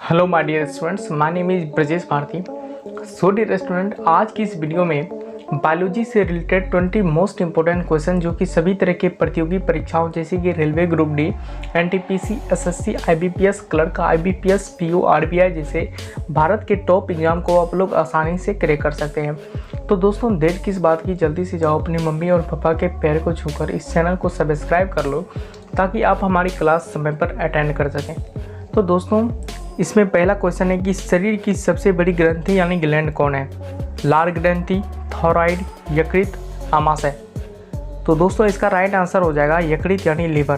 Hello my dear students, my name is Brajesh Bharti. So dear student, आज की इस video में बायोलॉजी से रिलेटेड 20 मोस्ट इंपॉर्टेंट क्वेश्चन जो कि सभी तरह के प्रतियोगी परीक्षाओं जैसे कि railway group D, NTPC, SSC, IBPS, clerk, IBPS, PO, RBI जैसे भारत के टॉप एग्जाम को आप लोग आसानी से क्रैक कर सकते हैं। तो दोस्तों, देर किस बात की, जल्दी से जाओ अपनी मम्मी और पापा के पैर को छूकर इस चैनल को सब्सक्राइब कर लो ताकि आप हमारी क्लास समय पर अटेंड कर सकें। तो दोस्तों, इसमें पहला क्वेश्चन है कि शरीर की सबसे बड़ी ग्रंथि यानी ग्लैंड कौन है? लार ग्रंथि, थायराइड, यकृत, आमाशय। तो दोस्तों, इसका राइट आंसर हो जाएगा यकृत यानी लीवर।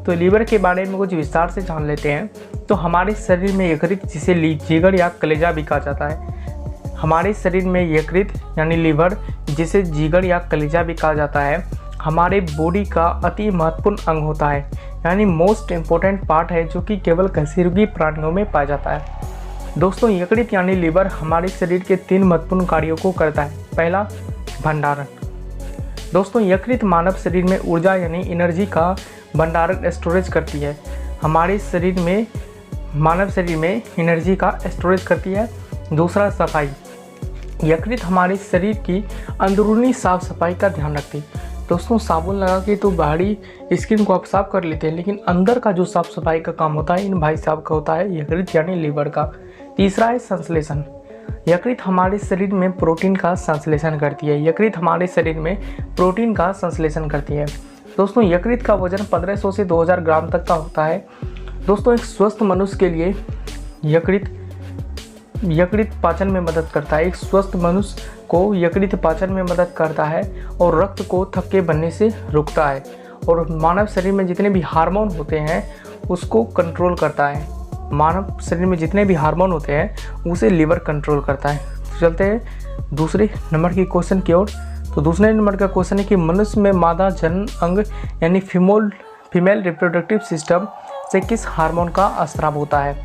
तो लीवर के बारे में कुछ विस्तार से जान लेते हैं। तो हमारे शरीर में यकृत, जिसे जिगर या कलेजा भी कहा जाता है, हमारे शरीर में यकृत यानी लीवर, जिसे जिगर या कलेजा भी कहा जाता है, हमारे बॉडी का अति महत्वपूर्ण अंग होता है, यानी मोस्ट इम्पोर्टेंट पार्ट है, जो कि केवल कशेरुकी प्राणियों में पाया जाता है। दोस्तों, यकृत यानी लीवर हमारे शरीर के 3 महत्वपूर्ण कार्यों को करता है। पहला, भंडारण। दोस्तों, यकृत मानव शरीर में ऊर्जा यानी एनर्जी का भंडारण स्टोरेज करती है। हमारे शरीर में, मानव शरीर में एनर्जी का स्टोरेज करती है। दूसरा, सफाई। यकृत हमारे शरीर की अंदरूनी साफ सफाई का ध्यान रखती है। दोस्तों, साबुन लगा के तो बाहरी स्किन को आप साफ कर लेते हैं, लेकिन अंदर का जो साफ सफाई का काम होता है इन भाई साहब का होता है यकृत यानी लीवर का। तीसरा है संश्लेषण। यकृत हमारे शरीर में प्रोटीन का संश्लेषण करती है। यकृत हमारे शरीर में प्रोटीन का संश्लेषण करती है। दोस्तों, यकृत का वजन 1500 से 2000 ग्राम तक का होता है। दोस्तों, एक स्वस्थ मनुष्य के लिए यकृत पाचन में मदद करता है। एक स्वस्थ मनुष्य को यकृत पाचन में मदद करता है और रक्त को थक्के बनने से रोकता है, और मानव शरीर में जितने भी हार्मोन होते हैं उसको कंट्रोल करता है। मानव शरीर में जितने भी हार्मोन होते हैं उसे लीवर कंट्रोल करता है। तो चलते हैं दूसरे नंबर की क्वेश्चन की ओर। तो दूसरे नंबर का क्वेश्चन है कि मनुष्य में मादा जनन अंग यानी फीमेल रिप्रोडक्टिव सिस्टम से किस हार्मोन का स्राव होता है?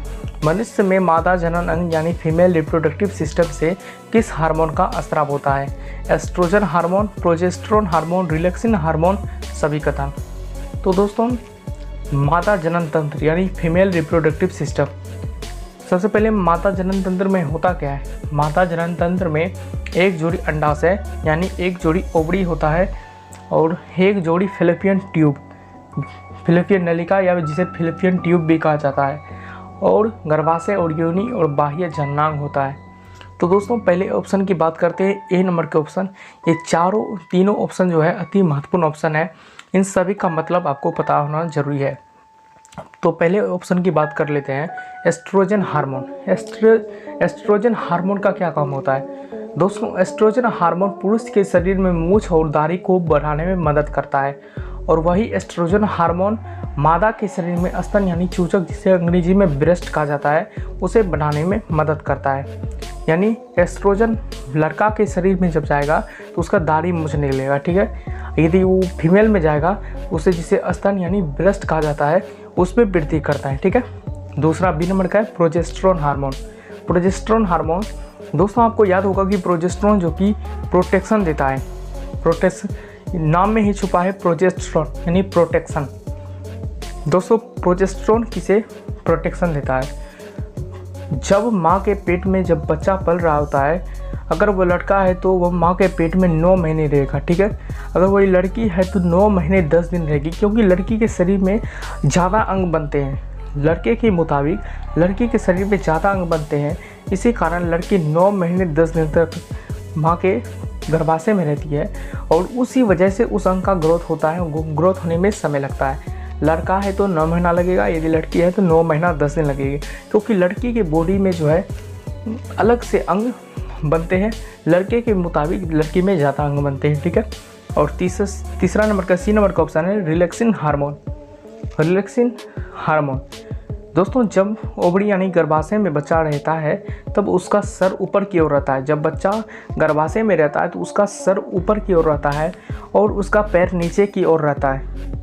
मनुष्य में मादा जनन अंग यानी फीमेल रिप्रोडक्टिव सिस्टम से किस हार्मोन का स्राव होता है? Estrogen hormone, progesterone hormone, relaxin hormone, सभी कथन। तो दोस्तों, मादा जनन तंत्र यानी फीमेल रिप्रोडक्टिव सिस्टम, सबसे पहले मादा जनन तंत्र में होता क्या है? मादा जनन तंत्र में एक जोड़ी अंडाशय यानी एक जोड़ी ओवरी होता है और एक जोड़ी फैलोपियन ट्यूब, फैलोपियन नलिका या जिसे फैलोपियन ट्यूब भी कहा जाता है, और गर्भाशय और योनि और बाह्य जननांग होता है। तो दोस्तों, पहले ऑप्शन की बात करते हैं, ए नंबर के ऑप्शन। ये तीनों ऑप्शन जो है अति महत्वपूर्ण ऑप्शन है। इन सभी का मतलब आपको पता होना जरूरी है। तो पहले ऑप्शन की बात कर लेते हैं, एस्ट्रोजन हार्मोन। एस्ट्रोजन हार्मोन का क्या काम होता है? दोस्तों, एस्ट्रोजन हार्मोन पुरुष के शरीर में मूंछ और दाढ़ी को बढ़ाने में मदद करता है, और वही एस्ट्रोजन हार्मोन मादा के शरीर में स्तन यानी चूचक, जिसे अंग्रेजी में ब्रेस्ट कहा जाता है, उसे बढ़ाने में मदद करता है। यानी एस्ट्रोजन लड़का के शरीर में जब जाएगा तो उसका दाढ़ी मूंछ निकलेगा, ठीक है। यदि वो फीमेल में जाएगा उसे, जिसे स्तन यानी ब्रेस्ट कहा जाता है, उसमें वृद्धि करता है, ठीक है। दूसरा, बी नंबर का है प्रोजेस्टेरोन हार्मोन। प्रोजेस्टेरोन हार्मोन, दोस्तों आपको याद होगा कि प्रोजेस्टेरोन जो कि प्रोटेक्शन देता है, नाम में ही छुपा है प्रोजेस्टेरोन यानी प्रोटेक्शन। दोस्तों, प्रोजेस्टेरोन किसे प्रोटेक्शन देता है? जब माँ के पेट में जब बच्चा पल रहा होता है, अगर वो लड़का है तो वो माँ के पेट में 9 महीने रहेगा, ठीक है। अगर वही लड़की है तो 9 महीने 10 दिन रहेगी, क्योंकि लड़की के शरीर में ज़्यादा अंग बनते हैं। लड़के के मुताबिक लड़की के शरीर में ज़्यादा अंग बनते हैं, इसी कारण लड़की 9 महीने 10 दिन तक माँ के गर्भाशय में रहती है, और उसी वजह से उस अंग का ग्रोथ होता है। ग्रोथ होने में समय लगता है। लड़का है तो 9 महीना लगेगा, यदि लड़की है तो 9 महीना 10 दिन लगेगी, क्योंकि लड़की के बॉडी में जो है अलग से अंग बनते हैं, लड़के के मुताबिक लड़की में ज़्यादा अंग बनते हैं, ठीक है। और तीसरा नंबर का, सी नंबर का ऑप्शन है रिलैक्सिन हार्मोन। रिलैक्सिन हार्मोन, दोस्तों जब ओवरी यानी गर्भाशय में बच्चा रहता है तब उसका सर ऊपर की ओर रहता है। जब बच्चा गर्भाशय में रहता है तो उसका सर ऊपर की ओर रहता है और उसका पैर नीचे की ओर रहता है,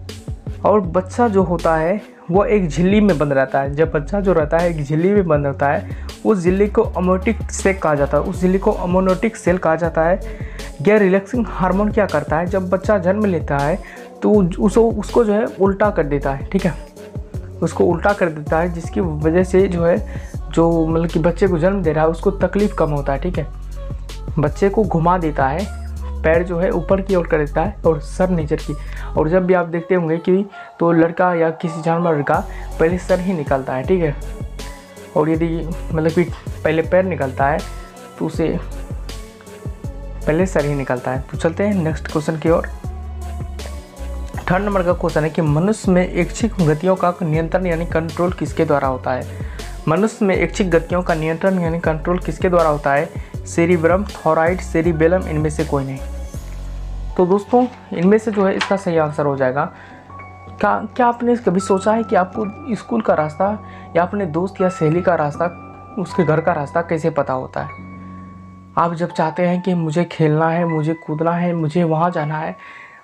और बच्चा जो होता है वो एक झिल्ली में बंद रहता है। जब बच्चा जो रहता है एक झिल्ली में बंद रहता है, उस झिल्ली को अमोटिक सेल कहा जाता है, उस झिल्ली को अमोनोटिक सेल कहा जाता है। यह रिलैक्सिंग हार्मोन क्या करता है, जब बच्चा जन्म लेता है तो उसको जो है उल्टा कर देता है, ठीक है, उसको उल्टा कर देता है, जिसकी वजह से जो है जो मतलब कि बच्चे को जन्म दे रहा है उसको तकलीफ़ कम होता है, ठीक है। बच्चे को घुमा देता है, पैर जो है ऊपर की ओर कर देता है और सर नीचे की। और जब भी आप देखते होंगे कि तो लड़का या किसी जानवर का पहले सर ही निकलता है, ठीक है। और यदि मतलब कि पहले पैर निकलता है तो उसे पहले सर ही निकलता है। तो चलते हैं नेक्स्ट क्वेश्चन की ओर। 3rd नंबर का क्वेश्चन है कि मनुष्य में ऐच्छिक गतियों का नियंत्रण यानी कंट्रोल किसके द्वारा होता है। मनुष्य में ऐच्छिक गतियों का नियंत्रण यानी कंट्रोल किसके द्वारा होता है। सेरिब्रम, थॉराइड, सेरिबेलम, इनमें से कोई नहीं। तो दोस्तों इनमें से जो है इसका सही आंसर हो जाएगा। क्या आपने कभी सोचा है कि आपको स्कूल का रास्ता या अपने दोस्त या सहेली का रास्ता, उसके घर का रास्ता कैसे पता होता है। आप जब चाहते हैं कि मुझे खेलना है, मुझे कूदना है, मुझे वहाँ जाना है,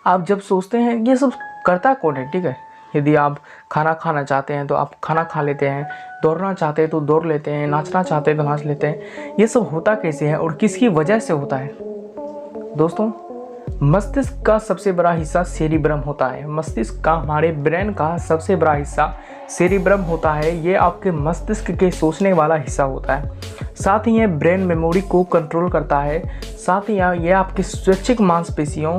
आप जब सोचते हैं ये सब करता कौन है, ठीक है। यदि आप खाना खाना चाहते हैं तो आप खाना खा लेते हैं, दौड़ना चाहते हैं तो दौड़ लेते हैं, नाचना चाहते हैं तो नाच लेते हैं। ये सब होता कैसे है और किसकी वजह से होता है। दोस्तों मस्तिष्क का सबसे बड़ा हिस्सा सेरिब्रम होता है। मस्तिष्क का, हमारे ब्रेन का सबसे बड़ा हिस्सा सेरिब्रम होता है। ये आपके मस्तिष्क के सोचने वाला हिस्सा होता है। साथ ही ये ब्रेन मेमोरी को कंट्रोल करता है। साथ ही ये आपकी स्वैच्छिक मांसपेशियों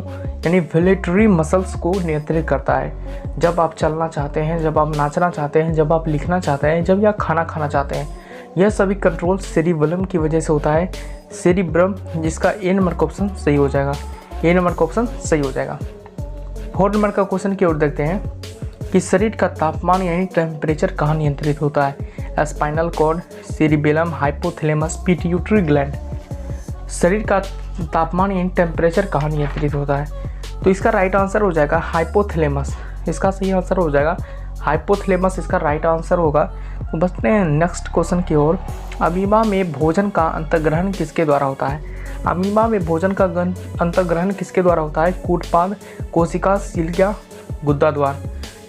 यानी वॉलेटरी मसल्स को नियंत्रित करता है। जब आप चलना चाहते हैं, जब आप नाचना चाहते हैं, जब आप लिखना चाहते हैं, जब या खाना खाना चाहते हैं, यह सभी कंट्रोल सेरिबेलम की वजह से होता है। सेरिब्रम, जिसका ए नंबर का ऑप्शन सही हो जाएगा। ए नंबर का ऑप्शन सही हो जाएगा। 4 नंबर का क्वेश्चन की ओर देखते हैं कि शरीर का तापमान यानी टेम्परेचर कहाँ नियंत्रित होता है। Spinal cord, cerebellum, hypothalamus, pituitary gland. शरीर का तापमान यानी टेम्परेचर कहाँ नियंत्रित होता है। तो इसका राइट आंसर हो जाएगा हाइपोथैलेमस। इसका सही आंसर हो जाएगा हाइपोथैलेमस, इसका राइट आंसर होगा। तो बढ़ते हैं नेक्स्ट क्वेश्चन की ओर। अमीबा में भोजन का अंतर्ग्रहण किसके द्वारा होता है। अमीबा में भोजन का अंतर्ग्रहण किसके द्वारा होता है। कूटपाद, कोशिका, सिलिया, गुद्दा द्वार।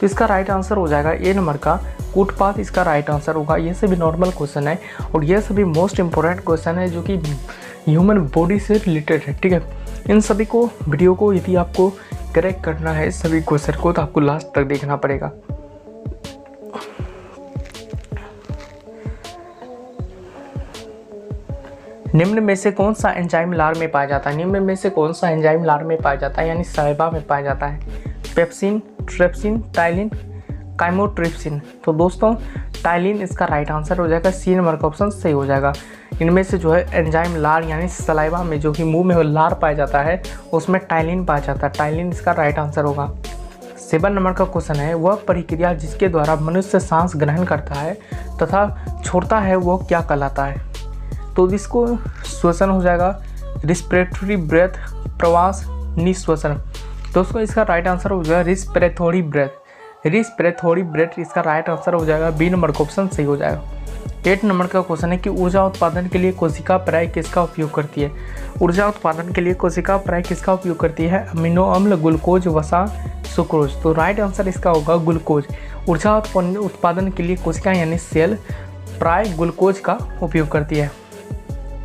तो इसका राइट आंसर हो जाएगा ए नंबर का कूटपाद, इसका राइट आंसर होगा। ये सभी नॉर्मल क्वेश्चन है और ये सभी मोस्ट इंपॉर्टेंट क्वेश्चन है जो कि ह्यूमन बॉडी से रिलेटेड है, ठीक है। इन सभी को वीडियो को यदि आपको करेक्ट करना है सभी क्वेश्चन को, तो आपको लास्ट तक देखना पड़ेगा। निम्न में से कौन सा एंजाइम लार में पाया जाता है। निम्न में से कौन सा एंजाइम लार में पाया जाता है यानी साइबा में पाया जाता है। Pepsin, trypsin, ptyalin, chymotrypsin. तो दोस्तों टाइलिन इसका राइट आंसर हो जाएगा। सी नंबर का ऑप्शन सही हो जाएगा। इनमें से जो है एंजाइम लार यानी सलाइवा में जो कि मुंह में लार पाया जाता है उसमें टाइलिन पाया जाता है। टाइलिन इसका राइट आंसर होगा। 7 नंबर का क्वेश्चन है वह प्रक्रिया जिसके द्वारा मनुष्य सांस ग्रहण करता है तथा छोड़ता है वो क्या कहलाता है। तो इसको श्वसन हो जाएगा। रिस्पिरेटरी ब्रेथ, प्रवास, निश्वसन। दोस्तों इसका राइट आंसर हो जाएगा रिस्पिरेटरी ब्रेथ। रिस्पिरेटरी ब्रेथ इसका राइट आंसर हो जाएगा। बी नंबर का ऑप्शन सही हो जाएगा। 8 नंबर का क्वेश्चन है कि ऊर्जा उत्पादन के लिए कोशिका प्राय किसका उपयोग करती है। ऊर्जा उत्पादन के लिए कोशिका प्राय किसका उपयोग करती है। अमीनो अम्ल, ग्लूकोज, वसा, सुक्रोज। तो राइट आंसर इसका होगा ग्लूकोज। ऊर्जा उत्पादन के लिए कोशिका यानी सेल प्राय ग्लूकोज का उपयोग करती है।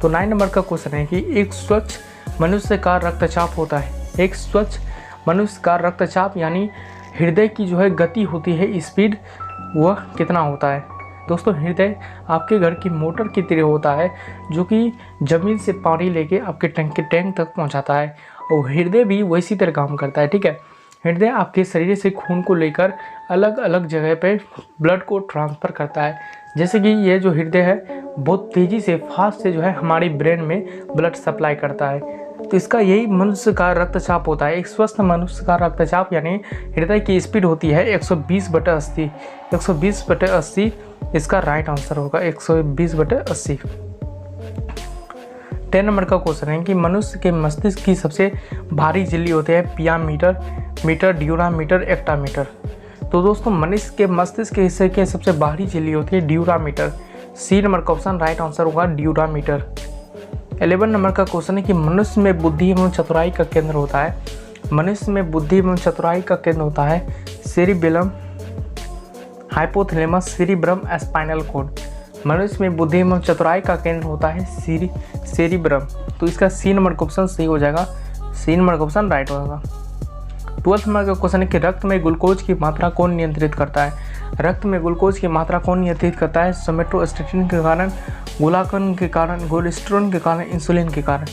तो 9 नंबर का क्वेश्चन है कि एक स्वच्छ मनुष्य का रक्तचाप होता है। एक स्वच्छ मनुष्य का रक्तचाप यानी हृदय की जो है गति होती है, स्पीड, वह कितना होता है। दोस्तों हृदय आपके घर की मोटर की तरह होता है जो कि ज़मीन से पानी लेके आपके टैंक तक पहुंचाता है और हृदय भी वैसी तरह काम करता है, ठीक है। हृदय आपके शरीर से खून को लेकर अलग अलग जगह पे ब्लड को ट्रांसफ़र करता है। जैसे कि ये जो हृदय है बहुत तेज़ी से फास्ट से जो है हमारी ब्रेन में ब्लड सप्लाई करता है। तो इसका यही मनुष्य का रक्तचाप होता है। एक स्वस्थ मनुष्य का रक्तचाप यानी हृदय की स्पीड होती है 120/80। 120/80 इसका राइट आंसर होगा। 120/80। 10 नंबर का क्वेश्चन है कि मनुष्य के मस्तिष्क की सबसे भारी झिल्ली होती है पिया मीटर, ड्यूरामीटर, एक्टामीटर। तो दोस्तों मनुष्य के मस्तिष्क के हिस्से के सबसे भारी झिल्ली होती है ड्यूरामीटर। सी नंबर का ऑप्शन राइट आंसर होगा ड्यूरामीटर। 11 नंबर का क्वेश्चन है कि मनुष्य में बुद्धि एवं चतुराई का केंद्र होता है। मनुष्य में बुद्धि एवं चतुराई का केंद्र होता है cerebellum, hypothalamus, cerebrum, spinal cord. मनुष्य में बुद्धि एवं चतुराई का केंद्र होता है सेरिब्रम। तो इसका सी नंबर का ऑप्शन सही हो जाएगा। सी नंबर का ऑप्शन राइट होगा। 12 नंबर का क्वेश्चन है कि रक्त में ग्लूकोज की मात्रा कौन नियंत्रित करता है। रक्त में ग्लूकोज की मात्रा कौन नियंत्रित करता है? सोमेटोस्टेटिन के कारण, गुलाकन के कारण, कोलेस्टेरोल के कारण, इंसुलिन के कारण।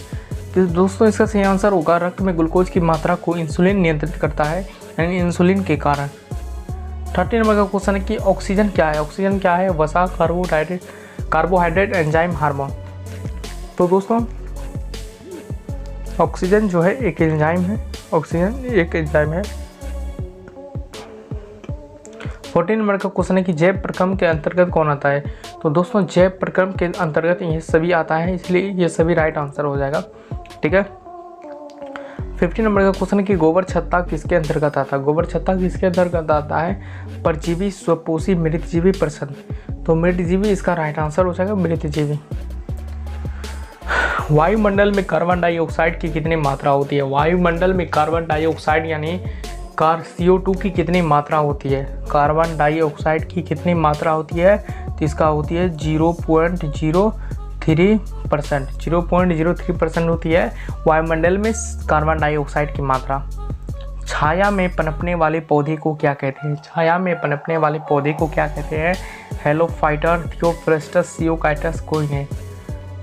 तो दोस्तों इसका सही आंसर होगा रक्त में ग्लूकोज की मात्रा को इंसुलिन नियंत्रित करता है, यानी इंसुलिन के कारण। 30 नंबर का क्वेश्चन है कि ऑक्सीजन क्या है? ऑक्सीजन क्या है? वसा, कार्बोहाइड्रेट, एंजाइम, हार्मोन। तो दोस्तों ऑक्सीजन जो है एक एंजाइम है। ऑक्सीजन एक एंजाइम है। 14 नंबर का क्वेश्चन है कि जैव प्रक्रम के अंतर्गत कौन आता है? तो दोस्तों जैव प्रक्रम के अंतर्गत ये सभी आता है, इसलिए ये सभी राइट आंसर हो जाएगा। ठीक है। 15 नंबर का क्वेश्चन है कि गोबर छत्ता किसके अंतर्गत आता है? गोबर छत्ता किसके अंतर्गत आता है? परजीवी, स्वपोषी, मृतजीवी, प्रसन्न। तो मृतजीवी इसका राइट आंसर हो जाएगा, मृतजीवी। वायुमंडल में कार्बन डाइऑक्साइड की कितनी मात्रा होती है? वायुमंडल में कार्बन डाइऑक्साइड यानी CO2 की कितनी मात्रा होती है? कार्बन डाइऑक्साइड की कितनी मात्रा होती है? तो इसका होती है 0.03%। 0.03% होती है वायुमंडल में कार्बन डाइऑक्साइड की मात्रा। छाया में पनपने वाले पौधे को क्या कहते हैं? छाया में पनपने वाले पौधे को क्या कहते हैं? हेलोफाइटर, थियोफ्रेस्टस, सियोकाइटस, कोई नहीं।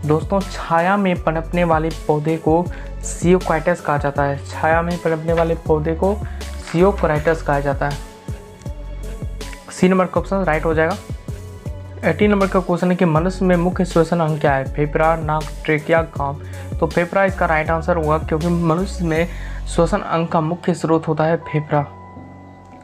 दोस्तों छाया में पनपने वाले पौधे को सियोकाइटस कहा जाता है। छाया में पनपने वाले पौधे को सियोकाइटस कहा जाता है। सी नंबर का ऑप्शन राइट हो जाएगा। 18 नंबर का क्वेश्चन है कि मनुष्य में मुख्य श्वसन अंग क्या है? फेफड़ा, नाक, ट्रेकिया, कान। तो फेफड़ा इसका राइट आंसर होगा, क्योंकि मनुष्य में श्वसन अंग का मुख्य स्रोत होता है फेफड़ा।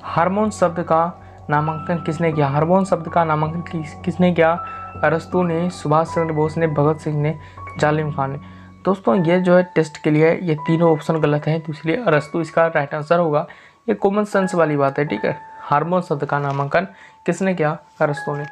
हार्मोन शब्द का नामांकन किसने किया? हार्मोन शब्द का नामांकन किसने किया? अरस्तु ने, सुभाष चंद्र बोस ने, भगत सिंह ने, जालिम खान ने। दोस्तों ये जो है टेस्ट के लिए ये तीनों ऑप्शन गलत हैं, तो इसलिए अरस्तु इसका राइट आंसर होगा। ये कॉमन सेंस वाली बात है। ठीक है। हार्मोन शब्द का नामांकन किसने किया? अरस्तु ने।